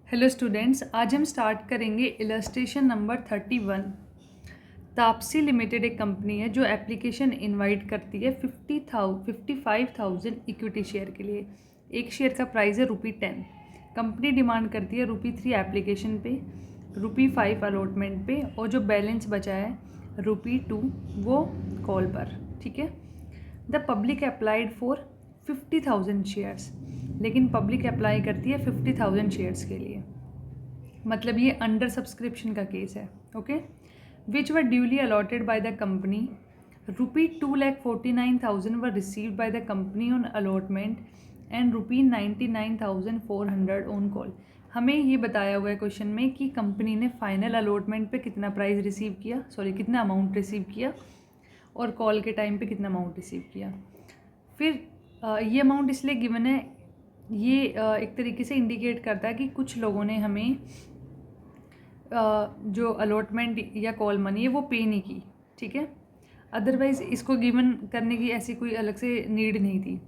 Hello students, आज हम start करेंगे इलस्ट्रेशन नंबर 31। तापसी लिमिटेड एक कंपनी है जो एप्लीकेशन इनवाइट करती है 55,000 इक्विटी शेयर के लिए। एक शेयर का प्राइस है ₹10। कंपनी डिमांड करती है ₹3 एप्लीकेशन पे, ₹5 अलॉटमेंट पे और जो बैलेंस बचा है ₹2 वो कॉल पर। ठीक है। The public applied for 50,000 shares, लेकिन पब्लिक अप्लाई करती है 50,000 शेयर्स के लिए, मतलब ये अंडर सब्सक्रिप्शन का केस है। Okay. Which were duly allotted by the company, ₹2,49,000 were received by the company on allotment and ₹99,400 on call. हमें ये बताया हुआ है क्वेश्चन में कि कंपनी ने फाइनल अलॉटमेंट पे कितना प्राइस रिसीव किया, कितना अमाउंट रिसीव किया और कॉल के टाइम पे कितना अमाउंट रिसीव किया। फिर ये अमाउंट इसलिए गिवन है, ये एक तरीके से इंडिकेट करता है कि कुछ लोगों ने हमें जो अलॉटमेंट या कॉल मनी है वो पे नहीं की। ठीक है। अदरवाइज़ इसको गिवन करने की ऐसी कोई अलग से नीड नहीं थी।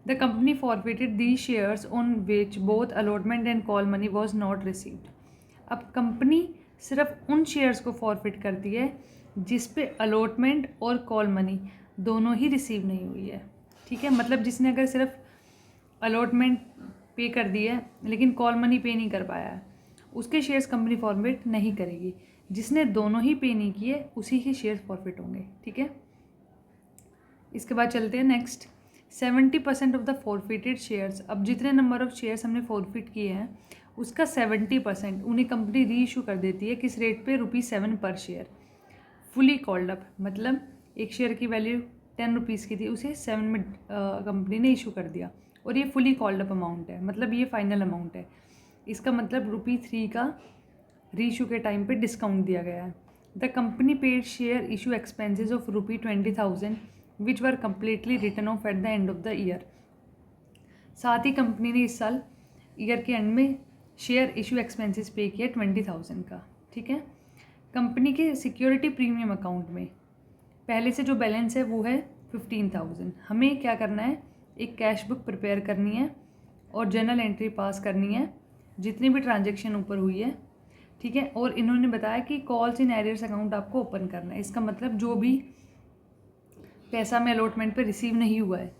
The company forfeited the shares on which both allotment and call money was not received. अब कंपनी सिर्फ उन शेयर्स को फॉरफिट करती है जिस पे अलॉटमेंट और कॉल मनी दोनों ही रिसीव नहीं हुई है। ठीक है। मतलब जिसने अगर सिर्फ अलॉटमेंट पे कर दी है लेकिन कॉल मनी पे नहीं कर पाया है, उसके शेयर्स कंपनी फॉरफिट नहीं करेगी। जिसने दोनों ही पे नहीं किए उसी के शेयर्स फॉरफिट होंगे। ठीक है। इसके बाद चलते हैं next. 70% of the forfeited shares, अब जितने नंबर ऑफ शेयर्स हमने फॉरफिट किए हैं उसका 70% उन्हें कंपनी री इशू कर देती है। किस रेट पे? ₹7 पर शेयर, फुली कॉल्ड अप। मतलब एक शेयर की वैल्यू ₹10 की थी, उसे 7 में कंपनी ने इशू कर दिया और ये फुली कॉल्ड अप अमाउंट है, मतलब ये फाइनल अमाउंट है। इसका मतलब ₹3 का री इशू के टाइम पे डिस्काउंट दिया गया है। The company paid share issue expenses of ₹20,000 which were completely return of at the end of the year. साथ ही कंपनी ने इस साल ईयर के एंड में शेयर इशू एक्सपेंसेस पे किया 20,000 का। ठीक है। कंपनी के सिक्योरिटी प्रीमियम अकाउंट में पहले से जो बैलेंस है वो है 15,000। हमें क्या करना है, एक कैश बुक प्रिपेयर करनी है और जर्नल एंट्री पास करनी है जितनी भी ट्रांजैक्शन ऊपर हुई है। ठीक है। और इन्होंने बताया कि कॉल्स इन एरियर्स अकाउंट आपको ओपन करना है। इसका मतलब जो भी पैसा में अलॉटमेंट पे रिसीव नहीं हुआ है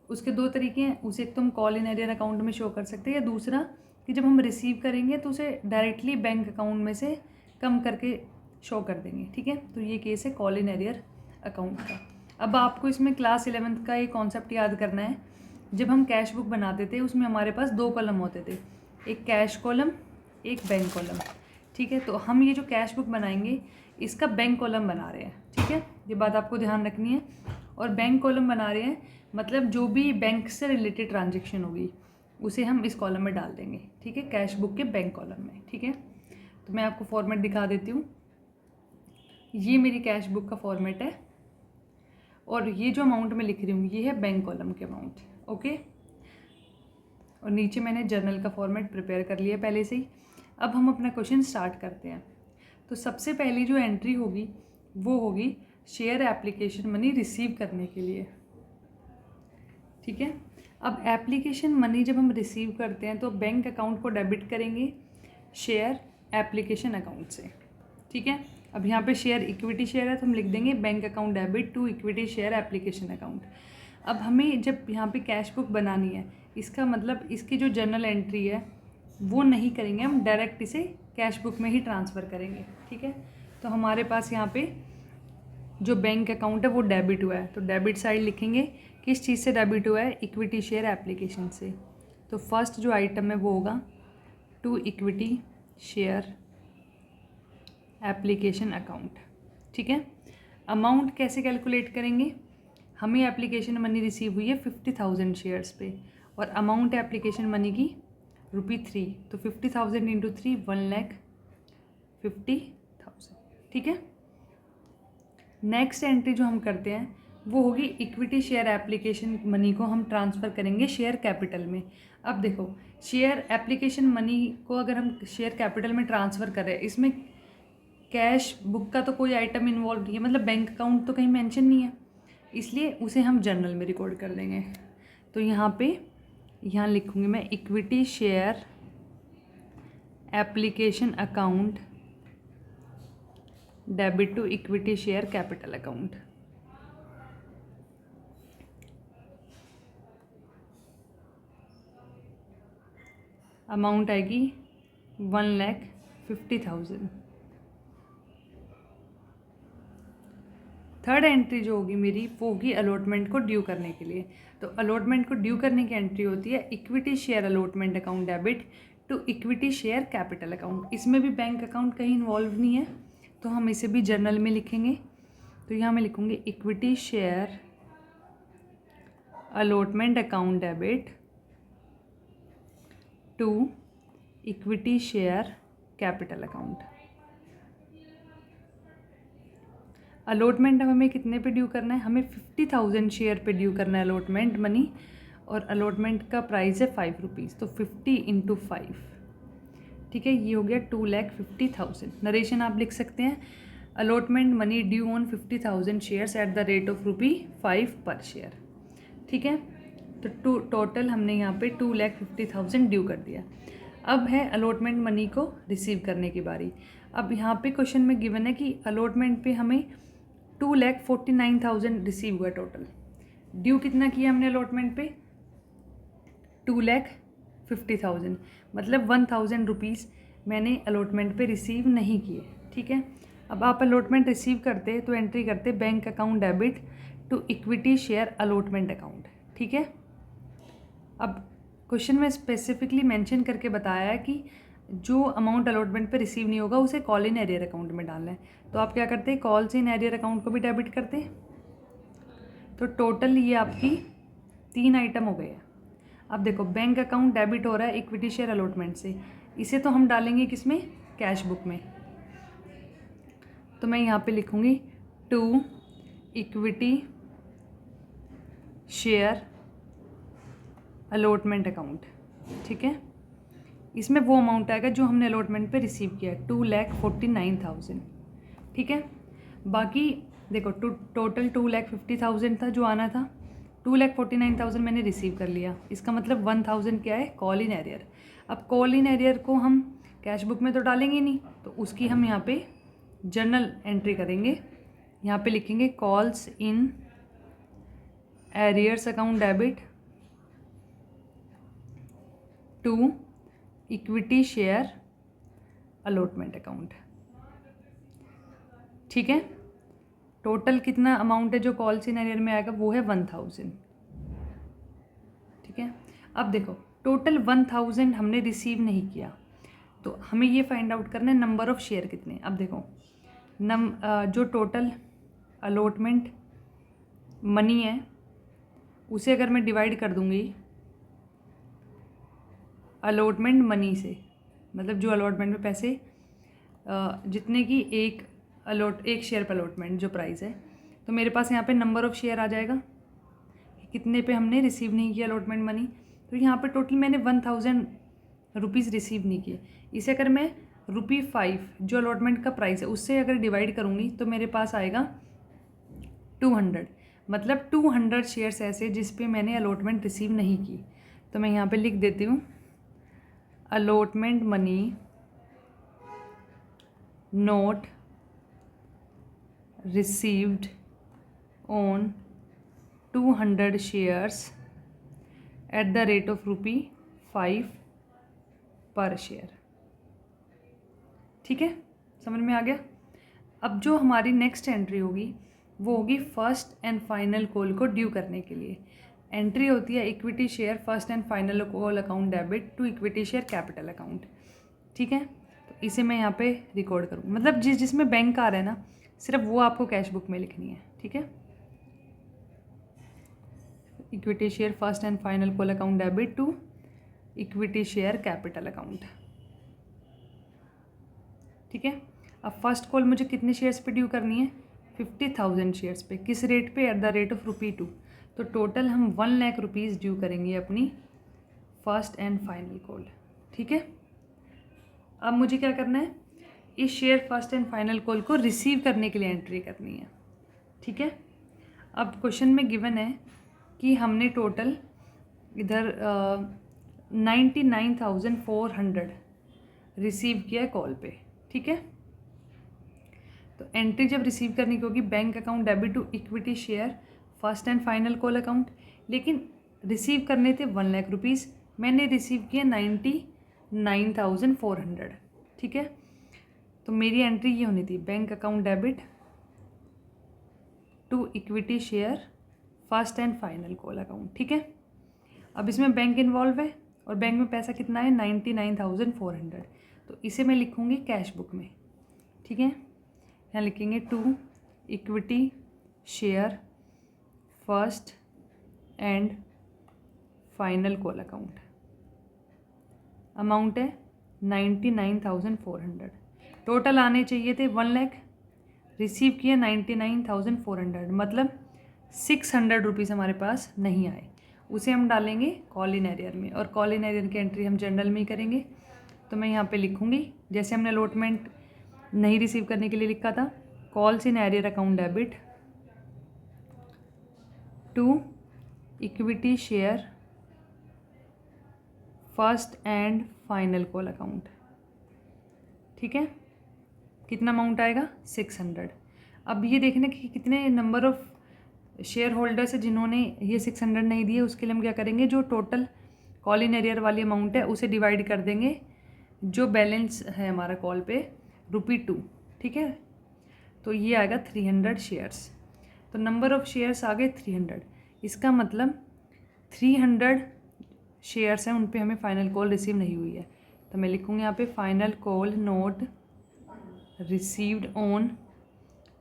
उसके दो तरीके हैं। उसे एक तो हम कॉल इन एरियर अकाउंट में शो कर सकते हैं, या दूसरा कि जब हम रिसीव करेंगे तो उसे डायरेक्टली बैंक अकाउंट में से कम करके शो कर देंगे। ठीक है। तो ये केस है कॉल इन एरियर अकाउंट का। अब आपको इसमें क्लास 11th का एक कॉन्सेप्ट याद करना है। जब हम कैश बुक बनाते थे उसमें हमारे पास 2 कॉलम होते थे, एक कैश कॉलम, एक बैंक कॉलम। ठीक है। तो हम ये जो कैश बुक बनाएंगे इसका बैंक कॉलम बना रहे हैं। ठीक है। ये बात आपको ध्यान रखनी है। और बैंक कॉलम बना रहे हैं मतलब जो भी बैंक से रिलेटेड ट्रांजेक्शन होगी उसे हम इस कॉलम में डाल देंगे। ठीक है। कैश बुक के बैंक कॉलम में। ठीक है। तो मैं आपको फॉर्मेट दिखा देती हूँ। ये मेरी कैश बुक का फॉर्मेट है और ये जो अमाउंट मैं लिख रही हूँ ये है बैंक कॉलम के अमाउंट। ओके। और नीचे मैंने जर्नल का फॉर्मेट प्रिपेयर कर लिया पहले से ही। अब हम अपना क्वेश्चन स्टार्ट करते हैं। तो सबसे पहली जो एंट्री होगी वो होगी शेयर एप्लीकेशन मनी रिसीव करने के लिए। ठीक है। अब एप्लीकेशन मनी जब हम रिसीव करते हैं तो बैंक अकाउंट को डेबिट करेंगे शेयर एप्लीकेशन अकाउंट से। ठीक है। अब यहाँ पे शेयर इक्विटी शेयर है तो हम लिख देंगे bank account debit to equity share application account. अब हमें जब यहाँ पे कैश बुक बनानी है इसका मतलब इसकी जो जर्नल एंट्री है वो नहीं करेंगे, हम डायरेक्ट इसे कैश बुक में ही ट्रांसफ़र करेंगे। ठीक है। तो हमारे पास यहाँ पे जो बैंक अकाउंट है वो डेबिट हुआ है तो डेबिट साइड लिखेंगे। किस चीज़ से डेबिट हुआ है? इक्विटी शेयर एप्लीकेशन से। तो फर्स्ट जो आइटम है वो होगा to equity share application account. ठीक है। अमाउंट कैसे कैलकुलेट करेंगे? हमें एप्लीकेशन मनी रिसीव हुई है 50,000 शेयर्स पे और अमाउंट है एप्लीकेशन मनी की ₹3। तो 50,000 इंटू 3 1,50,000। ठीक है। नेक्स्ट एंट्री जो हम करते हैं वो होगी इक्विटी शेयर एप्लीकेशन मनी को हम ट्रांसफ़र करेंगे शेयर कैपिटल में। अब देखो, शेयर एप्लीकेशन मनी को अगर हम शेयर कैपिटल में ट्रांसफ़र करें इसमें कैश बुक का तो कोई आइटम इन्वॉल्व नहीं है, मतलब बैंक अकाउंट तो कहीं मेंशन नहीं है, इसलिए उसे हम जर्नल में रिकॉर्ड कर देंगे। तो यहाँ लिखूँगी मैं equity share application account debit to equity share capital account. Amount आएगी 1,50,000। थर्ड एंट्री जो होगी मेरी वो होगी अलॉटमेंट को ड्यू करने के लिए। तो अलॉटमेंट को ड्यू करने की एंट्री होती है equity share allotment account debit to equity share capital account. इसमें भी बैंक अकाउंट कहीं इन्वॉल्व नहीं है, तो हम इसे भी जर्नल में लिखेंगे। तो यहाँ मैं लिखूँगी equity share allotment account debit to equity share capital account. Allotment अब हमें कितने पे ड्यू करना है? हमें 50,000 शेयर पे ड्यू करना है अलॉटमेंट मनी, और अलॉटमेंट का प्राइस है 5 रुपीज़, तो 50 इंटू 5, ठीक है, ये हो गया 2,50,000। नरेशन आप लिख सकते हैं allotment money due on 50,000 shares at the rate of ₹5 पर शेयर, ठीक है। तो टोटल हमने यहाँ पे 2,50,000 ड्यू कर दिया। अब है अलॉटमेंट मनी को रिसीव करने की बारी। अब यहाँ पे क्वेश्चन में गिवन है कि अलॉटमेंट पे हमें 2,49,000 रिसीव हुआ टोटल। ड्यू कितना किया हमने अलॉटमेंट पे? 2,50,000, मतलब 1,000 रुपीज़ मैंने अलॉटमेंट पे रिसीव नहीं किए, ठीक है। अब आप अलॉटमेंट रिसीव करते तो एंट्री करते bank account debit to equity share allotment account, ठीक है। अब क्वेश्चन में स्पेसिफिकली मेंशन करके बताया है कि जो अमाउंट अलॉटमेंट पे रिसीव नहीं होगा उसे कॉल इन एरियर अकाउंट में डालना है। तो आप क्या करते हैं, कॉल्स इन एरियर अकाउंट को भी डेबिट करते हैं। तो टोटल ये आपकी 3 आइटम हो गए हैं। अब देखो बैंक अकाउंट डेबिट हो रहा है इक्विटी शेयर अलॉटमेंट से, इसे तो हम डालेंगे किसमें? कैश बुक में। तो मैं यहाँ पे लिखूँगी to equity share allotment account, ठीक है। इसमें वो अमाउंट आएगा जो हमने अलॉटमेंट पे रिसीव किया है, 2,49,000, ठीक है। बाकी देखो टोटल 2,50,000 था जो आना था, 2,49,000 मैंने रिसीव कर लिया। इसका मतलब 1,000 क्या है? Call in arrear. अब कॉल इन एरियर को हम कैश बुक में तो डालेंगे नहीं, तो उसकी हम यहाँ पे जर्नल एंट्री करेंगे। यहाँ पे लिखेंगे calls in arrears account debit to equity share allotment account, ठीक है। टोटल कितना अमाउंट है जो कॉल्स इन एरियर में आएगा? वो है 1,000, ठीक है। अब देखो टोटल 1,000 हमने रिसीव नहीं किया, तो हमें ये फाइंड आउट करना है नंबर ऑफ़ शेयर कितने। अब देखो जो टोटल अलॉटमेंट मनी है उसे अगर मैं डिवाइड कर दूंगी अलॉटमेंट मनी से, मतलब जो अलॉटमेंट में पैसे जितने की एक शेयर पर अलॉटमेंट जो प्राइस है, तो मेरे पास यहाँ पे नंबर ऑफ़ शेयर आ जाएगा कितने पे हमने रिसीव नहीं किया अलॉटमेंट मनी। तो यहाँ पे टोटल मैंने 1,000 रुपीज़ रिसीव नहीं किए। इसे अगर मैं ₹5 जो अलॉटमेंट का प्राइस है उससे अगर डिवाइड करूँगी तो मेरे पास आएगा 200, मतलब 200 शेयर्स ऐसे जिस पे मैंने अलॉटमेंट रिसीव नहीं की। तो मैं यहाँ पे लिख देती हूँ allotment money note received on 200 shares at the rate of ₹5 पर शेयर, ठीक है, समझ में आ गया। अब जो हमारी नेक्स्ट एंट्री होगी वो होगी फर्स्ट एंड फाइनल कॉल को ड्यू करने के लिए। एंट्री होती है equity share first and final call account debit to equity share capital account, ठीक है। तो इसे मैं यहाँ पे रिकॉर्ड करूँ, मतलब जिसमें बैंक का आ रहा है ना, सिर्फ वो आपको कैश बुक में लिखनी है, ठीक है। Equity share first and final call account debit to equity share capital account, ठीक है। अब फर्स्ट कॉल मुझे कितने शेयर्स पे ड्यू करनी है? 50,000 शेयर्स पे। किस रेट पे? At the rate of ₹2। तो टोटल हम 1,00,000 रुपीज़ ड्यू करेंगे अपनी फर्स्ट एंड फाइनल कॉल, ठीक है। अब मुझे क्या करना है, इस share first and final call को रिसीव करने के लिए एंट्री करनी है, ठीक है। अब क्वेश्चन में गिवन है कि हमने टोटल इधर 99,400 रिसीव किया है कॉल पे, ठीक है। तो एंट्री जब रिसीव करनी की होगी, bank account debit to equity share first and final call account, लेकिन रिसीव करने थे 1 लाख रुपीज़, मैंने रिसीव किया 99,400, ठीक है। तो मेरी एंट्री ये होनी थी, bank account debit to equity share first and final call account, ठीक है। अब इसमें बैंक इन्वॉल्व है और बैंक में पैसा कितना है 99,400, तो इसे मैं लिखूँगी कैश बुक में, ठीक है। यहाँ लिखेंगे to equity share first and final call account, amount है 99,400, टोटल आने चाहिए थे 1 लाख, रिसीव किया 99,400, मतलब 600 रुपीज़ हमारे पास नहीं आए, उसे हम डालेंगे कॉल इन एरियर में, और कॉल इन एरियर की एंट्री हम जनरल में ही करेंगे। तो मैं यहाँ पे लिखूँगी, जैसे हमने अलॉटमेंट नहीं रिसीव करने के लिए लिखा था, calls in arrear account debit to equity share first and final call account, ठीक है। कितना अमाउंट आएगा 600। अब ये देखने कि कितने नंबर ऑफ शेयर होल्डर्स है जिन्होंने ये 600 नहीं दिए, उसके लिए हम क्या करेंगे, जो टोटल कॉल इन एरियर वाली अमाउंट है उसे डिवाइड कर देंगे जो बैलेंस है हमारा कॉल पे ₹2, ठीक है। तो ये आएगा 300 शेयर्स, तो नंबर ऑफ शेयर्स आ गए 300, इसका मतलब 300 शेयर्स हैं उन पे हमें फाइनल कॉल रिसीव नहीं हुई है। तो मैं लिखूँगी यहाँ पे final call note received on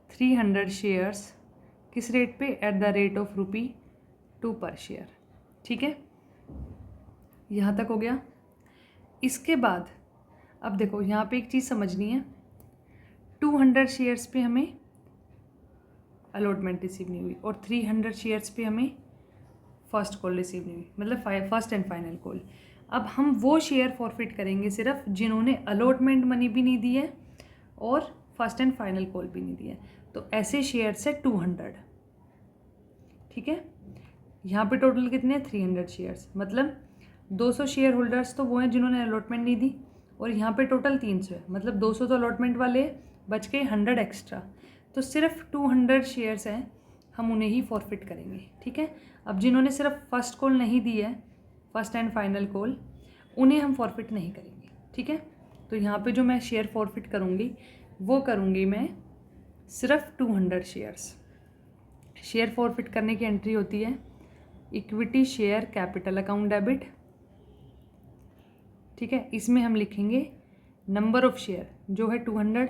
300 shares, किस रेट पे, एट द रेट ऑफ ₹2 पर शेयर, ठीक है। यहाँ तक हो गया। इसके बाद अब देखो यहाँ पे एक चीज़ समझनी है, 200 शेयर्स पे हमें अलॉटमेंट रिसीव नहीं हुई और 300 शेयर्स पे हमें फर्स्ट कॉल रिसीव नहीं हुई, मतलब फर्स्ट एंड फाइनल कॉल। अब हम वो शेयर फॉरफिट करेंगे सिर्फ जिन्होंने अलॉटमेंट मनी भी नहीं दी है और फर्स्ट एंड फाइनल कॉल भी नहीं दी है, तो ऐसे शेयर्स है 200, ठीक है। यहाँ पे टोटल कितने हैं 300 शेयर्स, मतलब 200 शेयर होल्डर्स तो वो हैं जिन्होंने अलॉटमेंट नहीं दी, और यहाँ पे टोटल 300 है, मतलब 200 तो अलॉटमेंट वाले बच के 100 एक्स्ट्रा, तो सिर्फ 200 शेयर्स हैं, हम उन्हें ही फॉरफिट करेंगे, ठीक है। अब जिन्होंने सिर्फ फर्स्ट कॉल नहीं दी है, फर्स्ट एंड फाइनल कॉल, उन्हें हम फॉरफिट नहीं करेंगे, ठीक है। तो यहाँ पे जो मैं शेयर फॉरफिट करूँगी वो करूँगी मैं सिर्फ 200 शेयर्स। शेयर फॉरफिट करने की एंट्री होती है equity share capital account debit, ठीक है। इसमें हम लिखेंगे नंबर ऑफ शेयर जो है 200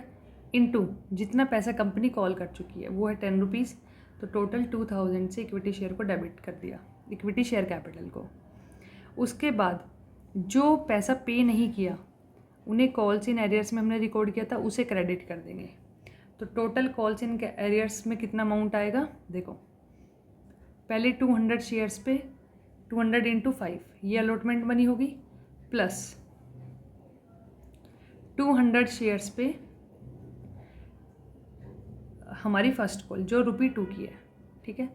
इंटू जितना पैसा कंपनी कॉल कर चुकी है वो है 10 रुपीज़, तो टोटल 2000 से इक्विटी शेयर को डेबिट कर दिया, इक्विटी शेयर कैपिटल को। उसके बाद जो पैसा पे नहीं किया उन्हें कॉल्स इन एरियर्स में हमने रिकॉर्ड किया था, उसे क्रेडिट कर देंगे। तो टोटल कॉल्स इन एरियर्स में कितना अमाउंट आएगा, देखो पहले 200 शेयर्स पे 200 इंटू 5 ये अलॉटमेंट मनी होगी, प्लस 200 शेयर्स पे हमारी फर्स्ट कॉल जो ₹2 की है, ठीक है।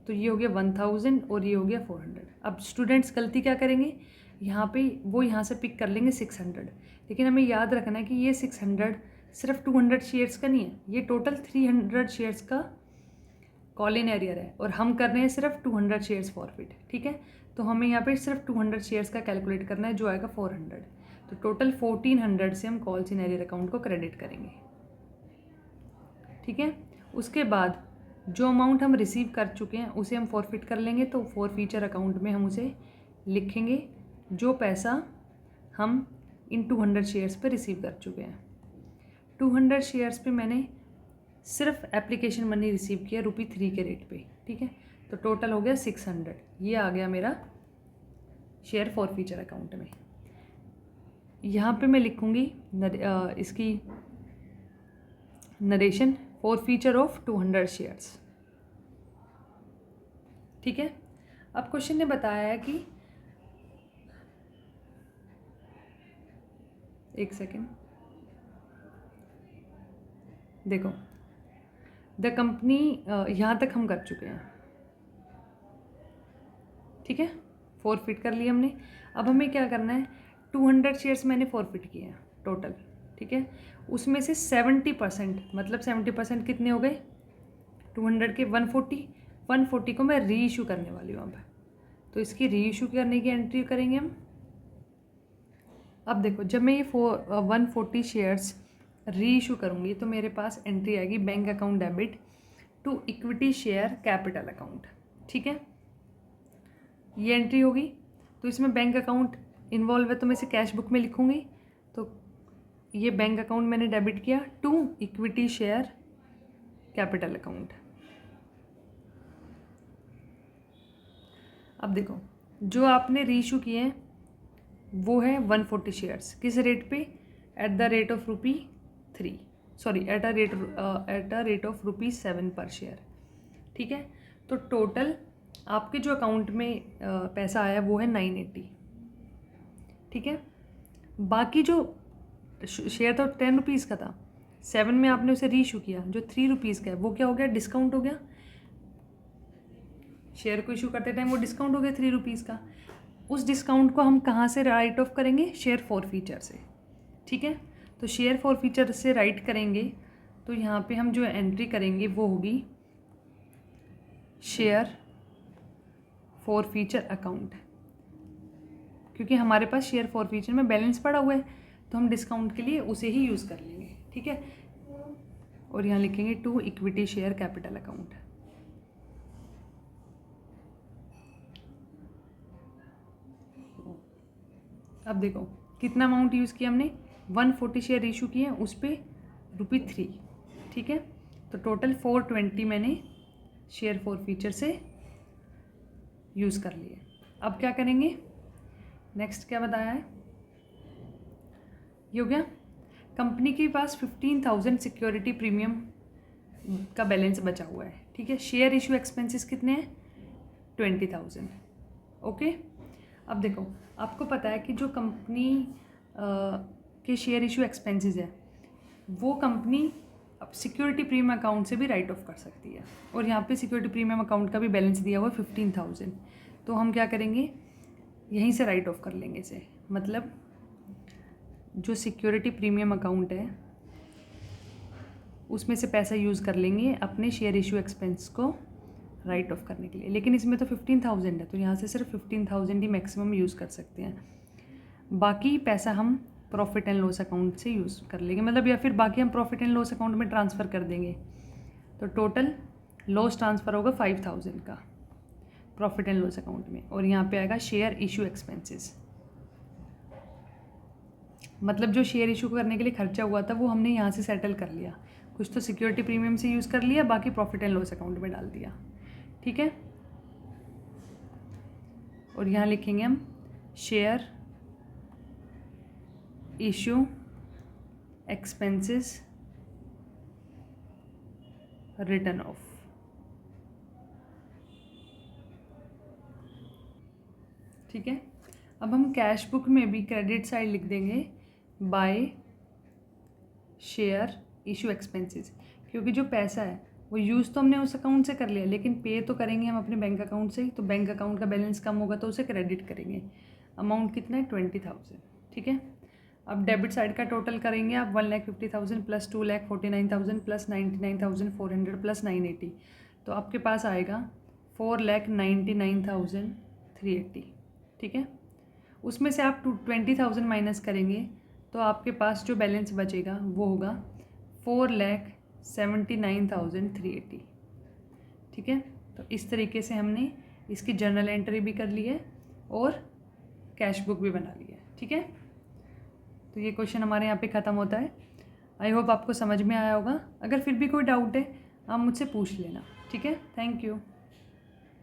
तो ये हो गया 1000 और ये हो गया 400। अब स्टूडेंट्स गलती क्या करेंगे, यहाँ पे वो यहाँ से पिक कर लेंगे 600, लेकिन हमें याद रखना है कि ये 600 सिर्फ 200 शेयर्स का नहीं है, ये टोटल 300 शेयर्स का कॉल इन एरियर है, और हम कर रहे हैं सिर्फ 200 शेयर्स फॉरफिट, ठीक है। तो हमें यहाँ पे सिर्फ 200 शेयर्स का कैलकुलेट करना है जो आएगा 400, तो टोटल 1400 से हम कॉल्स इन एरियर अकाउंट को क्रेडिट करेंगे, ठीक है। उसके बाद जो अमाउंट हम रिसीव कर चुके हैं उसे हम फॉरफिट कर लेंगे, तो फॉरफीचर अकाउंट में हम उसे लिखेंगे जो पैसा हम इन 200 शेयर्स पे रिसीव कर चुके हैं। 200 शेयर्स पे मैंने सिर्फ एप्लीकेशन मनी रिसीव किया ₹3 के रेट पे, ठीक है। तो टोटल हो गया 600, ये आ गया मेरा शेयर फॉरफीचर अकाउंट में। यहाँ पे मैं लिखूँगी इसकी नरेशन फॉरफीचर ऑफ 200 शेयर्स, ठीक है। अब क्वेश्चन ने बताया है कि एक सेकेंड, देखो द कंपनी यहाँ तक हम कर चुके हैं, ठीक है, फॉरफिट कर लिया हमने। अब हमें क्या करना है, 200 शेयर्स मैंने फॉरफिट किए हैं, टोटल, ठीक है। उसमें से 70% मतलब 70% कितने हो गए 200 के 140 को मैं री इशू करने वाली हूँ अब। तो इसकी री इशू करने की एंट्री करेंगे हम। अब देखो जब मैं ये 140 शेयर्स री इशू करूँगी तो मेरे पास एंट्री आएगी bank account debit to equity share capital account, ठीक है। ये एंट्री होगी। तो इसमें बैंक अकाउंट इन्वॉल्व है तो मैं इसे कैश बुक में लिखूँगी। तो ये बैंक अकाउंट मैंने डेबिट किया to equity share capital account. अब देखो जो आपने री इशू किए हैं वो है 140 शेयर्स, किस रेट पे, at the rate of ₹3 sorry at a rate of ₹7 पर शेयर, ठीक है। तो टोटल आपके जो अकाउंट में पैसा आया वो है 980, ठीक है। बाकी जो शेयर था 10 रुपीज़ का था, 7 में आपने उसे री इशू किया, जो 3 रुपीज़ का है वो क्या हो गया, डिस्काउंट हो गया। शेयर को इशू करते टाइम वो डिस्काउंट हो गया 3 रुपीज़ का। उस डिस्काउंट को हम कहाँ से राइट ऑफ करेंगे, शेयर फॉरफीचर से, ठीक है। तो शेयर फॉरफीचर से राइट करेंगे तो यहाँ पे हम जो एंट्री करेंगे वो होगी शेयर फॉरफीचर अकाउंट, क्योंकि हमारे पास शेयर फॉरफीचर में बैलेंस पड़ा हुआ है तो हम डिस्काउंट के लिए उसे ही यूज़ कर लेंगे, ठीक है। और यहाँ लिखेंगे to equity share capital account. अब देखो कितना अमाउंट यूज़ किया हमने, 140 शेयर इशू किए उस पर ₹3, ठीक है। तो टोटल 420 मैंने शेयर फॉरफीचर से यूज़ कर लिए। अब क्या करेंगे, नेक्स्ट क्या बताया है, ये हो गया। कंपनी के पास 15,000 सिक्योरिटी प्रीमियम का बैलेंस बचा हुआ है, ठीक है। शेयर इशू एक्सपेंसेस कितने हैं, 20,000, ओके। अब देखो आपको पता है कि जो कंपनी के शेयर इशू एक्सपेंसेस है वो कंपनी अब सिक्योरिटी प्रीमियम अकाउंट से भी राइट ऑफ कर सकती है। और यहाँ पे सिक्योरिटी प्रीमियम अकाउंट का भी बैलेंस दिया हुआ है 15,000। तो हम क्या करेंगे, यहीं से राइट ऑफ कर लेंगे इसे। मतलब जो सिक्योरिटी प्रीमियम अकाउंट है उसमें से पैसा यूज़ कर लेंगे अपने शेयर इशू एक्सपेंस को राइट ऑफ करने के लिए। लेकिन इसमें तो 15,000 है तो यहाँ से सिर्फ 15,000 ही मैक्सिमम यूज़ कर सकते हैं। बाकी पैसा हम प्रॉफिट एंड लॉस अकाउंट से यूज़ कर लेंगे, मतलब या फिर बाकी हम प्रॉफिट एंड लॉस अकाउंट में ट्रांसफ़र कर देंगे। तो टोटल लॉस ट्रांसफ़र होगा 5,000 का प्रॉफिट एंड लॉस अकाउंट में। और यहाँ पे आएगा शेयर इशू एक्सपेंसेस, मतलब जो शेयर इशू करने के लिए खर्चा हुआ था वो हमने यहाँ से सेटल कर लिया। कुछ तो सिक्योरिटी प्रीमियम से यूज़ कर लिया, बाकी प्रॉफिट एंड लॉस अकाउंट में डाल दिया, ठीक है। और यहाँ लिखेंगे हम share issue expenses return of, ठीक है। अब हम कैश बुक में भी क्रेडिट साइड लिख देंगे बाय शेयर इशू एक्सपेंसेस, क्योंकि जो पैसा है वो यूज़ तो हमने उस अकाउंट से कर लिया लेकिन पे तो करेंगे हम अपने बैंक अकाउंट से ही। तो बैंक अकाउंट का बैलेंस कम होगा तो उसे क्रेडिट करेंगे। अमाउंट कितना है, 20,000, ठीक है। अब डेबिट साइड का टोटल करेंगे आप 1,50,000 प्लस 2,49,000 प्लस 99,400 प्लस 980, तो आपके पास आएगा 4,99,380, ठीक है। उसमें से आप 20,000 माइनस करेंगे तो आपके पास जो बैलेंस बचेगा वो होगा 4,79,380, ठीक है। तो इस तरीके से हमने इसकी जर्नल एंट्री भी कर ली है और कैश बुक भी बना ली है, ठीक है। तो ये क्वेश्चन हमारे यहाँ पे ख़त्म होता है। आई होप आपको समझ में आया होगा। अगर फिर भी कोई डाउट है आप मुझसे पूछ लेना, ठीक है। Thank you.